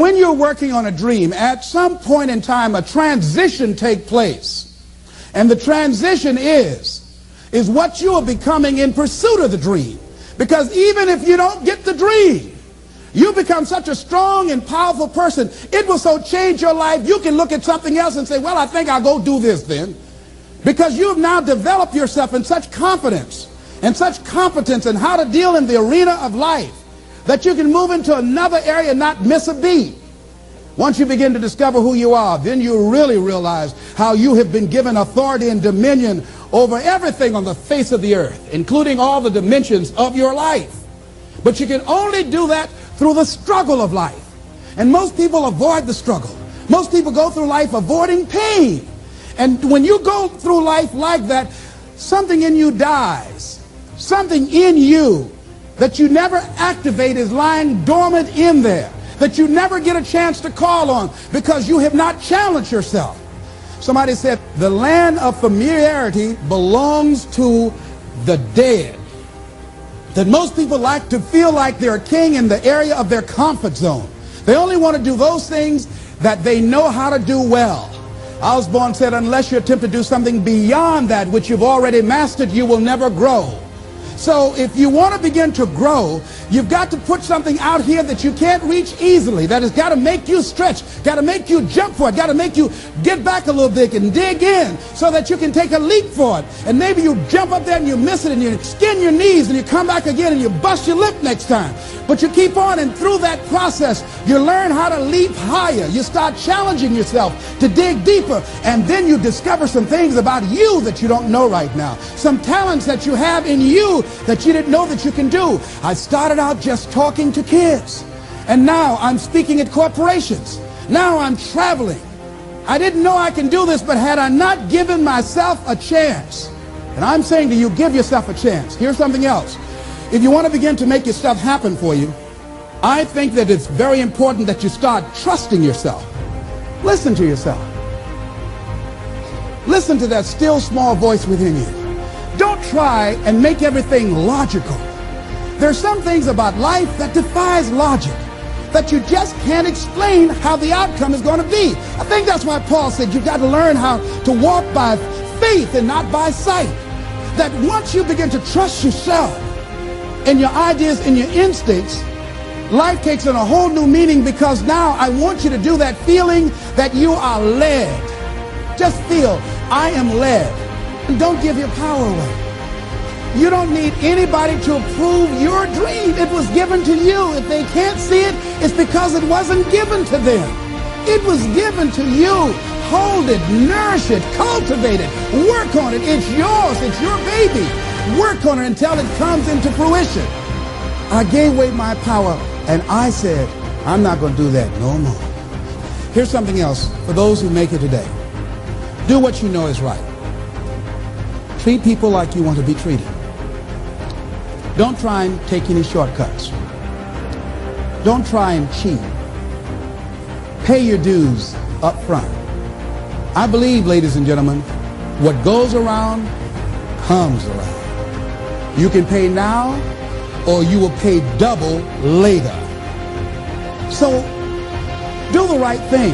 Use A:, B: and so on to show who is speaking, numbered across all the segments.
A: When you're working on a dream, at some point in time, a transition takes place. And the transition is what you are becoming in pursuit of the dream. Because even if you don't get the dream, you become such a strong and powerful person. It will so change your life, you can look at something else and say, well, I think I'll go do this then. Because you have now developed yourself in such confidence and such competence in how to deal in the arena of life that you can move into another area and not miss a beat. Once you begin to discover who you are, then you really realize how you have been given authority and dominion over everything on the face of the earth, including all the dimensions of your life. But you can only do that through the struggle of life. And most people avoid the struggle. Most people go through life avoiding pain. And when you go through life like that, something in you dies. Something in you that you never activate is lying dormant in there, that you never get a chance to call on because you have not challenged yourself. Somebody said, the land of familiarity belongs to the dead. That most people like to feel like they're a king in the area of their comfort zone. They only want to do those things that they know how to do well. Osborne said, unless you attempt to do something beyond that which you've already mastered, you will never grow. So if you want to begin to grow, you've got to put something out here that you can't reach easily, that has got to make you stretch, got to make you jump for it, got to make you get back a little bit and dig in so that you can take a leap for it. And maybe you jump up there and you miss it and you skin your knees and you come back again and you bust your lip next time. But you keep on, and through that process, you learn how to leap higher. You start challenging yourself to dig deeper, and then you discover some things about you that you don't know right now. Some talents that you have in you that you didn't know that you can do. I started out just talking to kids, and now I'm speaking at corporations. Now I'm traveling. I didn't know I can do this, but had I not given myself a chance, and I'm saying to you, give yourself a chance. Here's something else. If you want to begin to make your stuff happen for you, I think that it's very important that you start trusting yourself. Listen to yourself. Listen to that still small voice within you. Don't try and make everything logical. There's some things about life that defies logic, that you just can't explain how the outcome is going to be. I think that's why Paul said you've got to learn how to walk by faith and not by sight. That once you begin to trust yourself and your ideas and your instincts, life takes on a whole new meaning, because now I want you to do that feeling that you are led. Just feel, I am led. And don't give your power away. You don't need anybody to approve your dream. It was given to you. If they can't see it, it's because it wasn't given to them. It was given to you. Hold it, nourish it, cultivate it, work on it. It's yours. It's your baby. Work on it until it comes into fruition. I gave away my power, and I said, I'm not going to do that no more. Here's something else for those who make it today. Do what you know is right. Treat people like you want to be treated. Don't try and take any shortcuts. Don't try and cheat. Pay your dues up front. I believe, ladies and gentlemen, what goes around comes around. You can pay now, or you will pay double later. So do the right thing.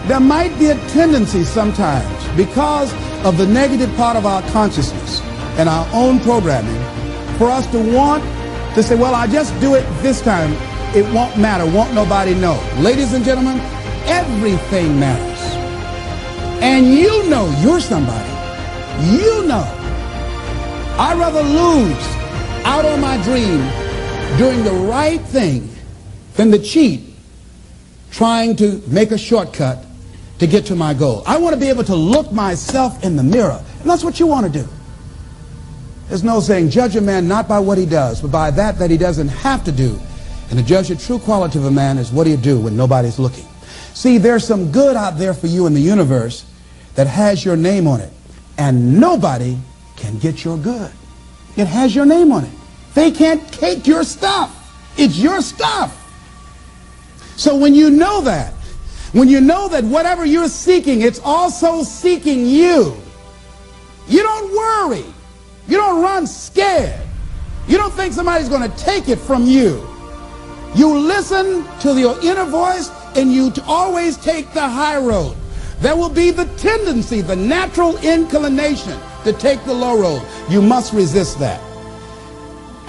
A: There might be a tendency sometimes, because of the negative part of our consciousness and our own programming, for us to want to say, well, I'll just do it this time. It won't matter. Won't nobody know. Ladies and gentlemen, everything matters. And you know you're somebody. You know. I'd rather lose out on my dream doing the right thing than to cheat trying to make a shortcut to get to my goal. I want to be able to look myself in the mirror. And that's what you want to do. There's no saying, judge a man not by what he does, but by that he doesn't have to do. And to judge the true quality of a man is what he'll do when nobody's looking. See, there's some good out there for you in the universe that has your name on it. And nobody can get your good. It has your name on it. They can't take your stuff. It's your stuff. So when you know that, whatever you're seeking, it's also seeking you, you don't worry. You don't run scared. You don't think somebody's going to take it from you. You listen to your inner voice in you to always take the high road. There will be the tendency, the natural inclination to take the low road. You must resist that.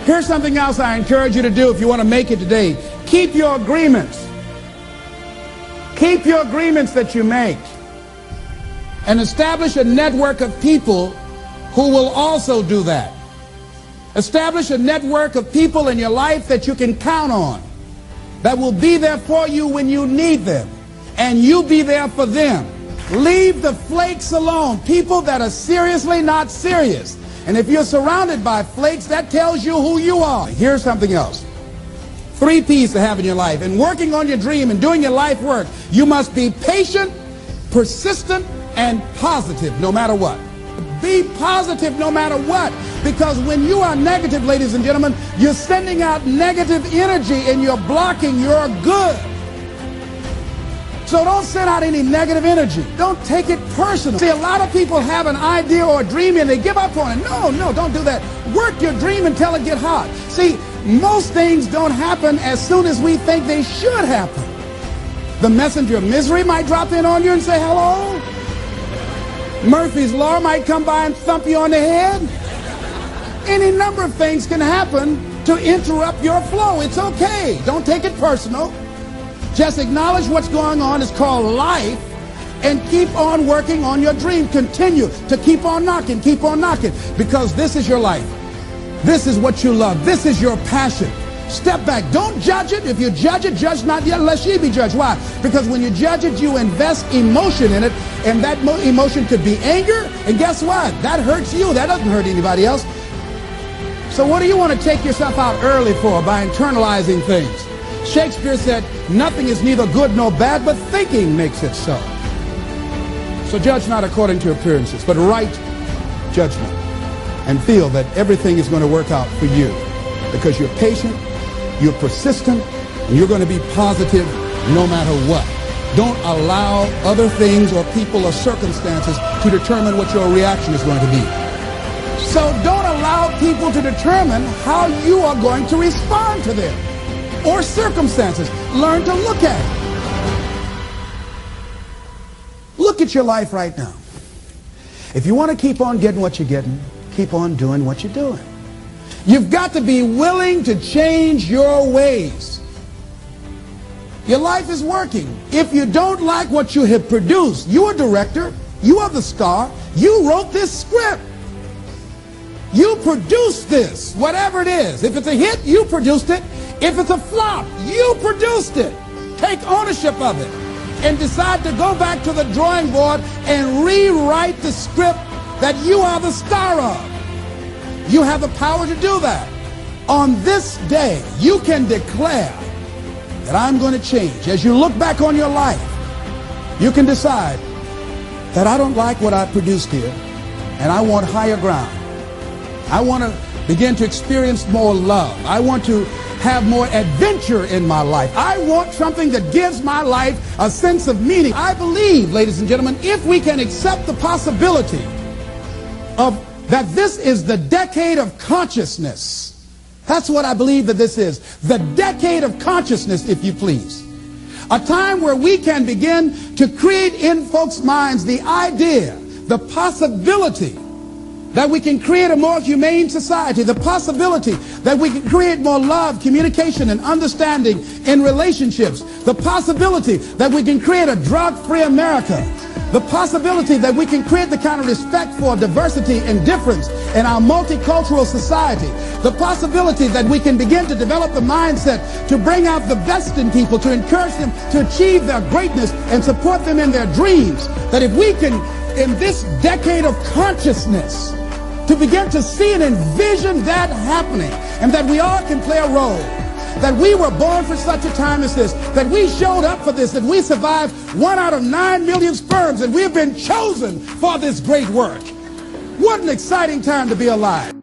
A: Here's something else I encourage you to do if you want to make it today. Keep your agreements. Keep your agreements that you make. And establish a network of people who will also do that. Establish a network of people in your life that you can count on, that will be there for you when you need them, and you be there for them. Leave the flakes alone, people that are seriously not serious. And if you're surrounded by flakes, that tells you who you are. Here's something else. 3 P's to have in your life. In working on your dream and doing your life work, you must be patient, persistent, and positive no matter what. Be positive no matter what. Because when you are negative, ladies and gentlemen, you're sending out negative energy and you're blocking your good. So don't send out any negative energy. Don't take it personal. See, a lot of people have an idea or a dream and they give up on it. No, don't do that. Work your dream until it gets hot. See, most things don't happen as soon as we think they should happen. The messenger of misery might drop in on you and say hello. Murphy's Law might come by and thump you on the head. Any number of things can happen to interrupt your flow. It's okay. Don't take it personal. Just acknowledge what's going on. It's called life. And keep on working on your dream. Continue to keep on knocking, because this is your life. This is what you love. This is your passion. Step back. Don't judge it. If you judge it, judge not yet, lest ye be judged. Why? Because when you judge it, you invest emotion in it, and that emotion could be anger. And guess what? That hurts you. That doesn't hurt anybody else. So what do you want to take yourself out early for by internalizing things? Shakespeare said, nothing is neither good nor bad, but thinking makes it so. So judge not according to appearances, but right judgment, and feel that everything is going to work out for you because you're patient, you're persistent, and you're going to be positive no matter what. Don't allow other things or people or circumstances to determine what your reaction is going to be. So don't allow people to determine how you are going to respond to them or circumstances. Learn to look at it. Look at your life right now. If you want to keep on getting what you're getting, keep on doing what you're doing. You've got to be willing to change your ways. Your life is working. If you don't like what you have produced, you're a director, you are the star, you wrote this script. You produced this, whatever it is. If it's a hit, you produced it. If it's a flop, you produced it. Take ownership of it and decide to go back to the drawing board and rewrite the script that you are the star of. You have the power to do that. On this day, you can declare that I'm going to change. As you look back on your life, you can decide that I don't like what I produced here, and I want higher ground. I want to begin to experience more love. I want to have more adventure in my life. I want something that gives my life a sense of meaning. I believe, ladies and gentlemen, if we can accept the possibility of that this is the decade of consciousness. That's what I believe that this is. The decade of consciousness, if you please. A time where we can begin to create in folks' minds the idea, the possibility that we can create a more humane society, the possibility that we can create more love, communication, and understanding in relationships, the possibility that we can create a drug-free America, the possibility that we can create the kind of respect for diversity and difference in our multicultural society, the possibility that we can begin to develop the mindset to bring out the best in people, to encourage them to achieve their greatness and support them in their dreams, that if we can, in this decade of consciousness, to begin to see and envision that happening, and that we all can play a role, that we were born for such a time as this, that we showed up for this, that we survived 1 out of 9 million sperms, and we've been chosen for this great work. What an exciting time to be alive.